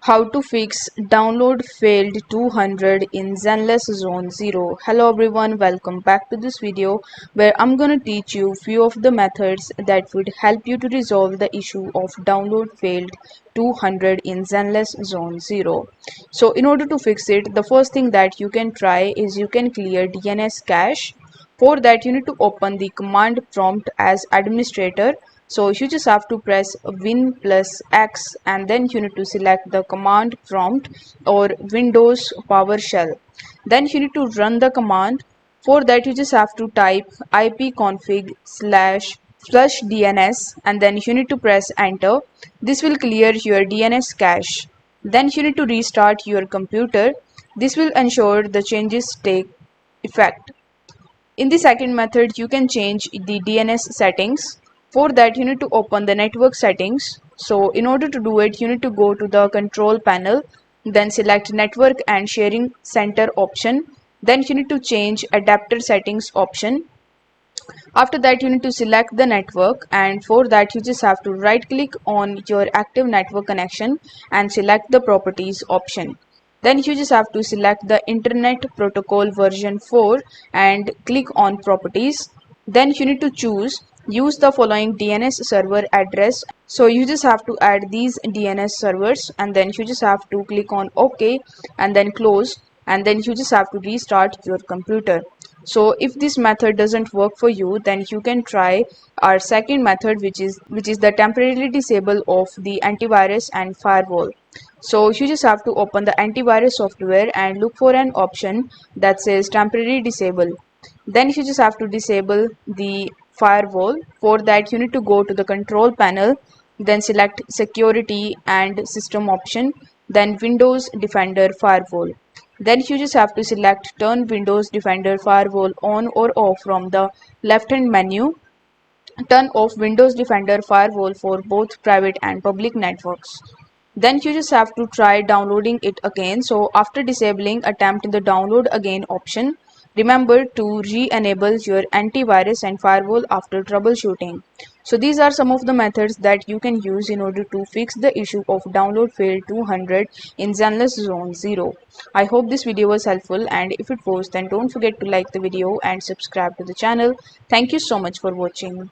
How to fix download failed 200 in Zenless Zone 0. Hello everyone, welcome back to this video where I'm gonna teach you few of the methods that would help you to resolve the issue of download failed 200 in Zenless Zone 0. So in order to fix it, the first thing that you can try is you can clear DNS cache. For that you need to open the command prompt as administrator. So you just have to press Win plus X and then you need to select the command prompt or Windows PowerShell. Then you need to run the command. For that you just have to type ipconfig slash flush DNS and then you need to press enter. This will clear your DNS cache. Then you need to restart your computer. This will ensure the changes take effect. In the second method, you can change the DNS settings. For that, you need to open the network settings. So in order to do it, you need to go to the control panel, then select network and sharing center option. Then you need to change adapter settings option. After that, you need to select the network, and for that you just have to right click on your active network connection and select the properties option. Then you just have to select the internet protocol version 4 and click on properties. Then you need to choose use the following DNS server address. So you just have to add these DNS servers and then you just have to click on OK and then close, and then you just have to restart your computer. So if this method doesn't work for you, then you can try our second method, which is the temporarily disable of the antivirus and firewall. So you just have to open the antivirus software and look for an option that says temporary disable. Then you just have to disable the firewall. For that you need to go to the control panel, then select security and system option, then Windows Defender Firewall. Then you just have to select turn Windows Defender Firewall on or off from the left hand menu. Turn off Windows Defender Firewall for both private and public networks. Then you just have to try downloading it again. So after disabling, attempt the download again option. Remember to re-enable your antivirus and firewall after troubleshooting. So these are some of the methods that you can use in order to fix the issue of download failed 200 in Zenless Zone 0. I hope this video was helpful, and if it was, then don't forget to like the video and subscribe to the channel. Thank you so much for watching.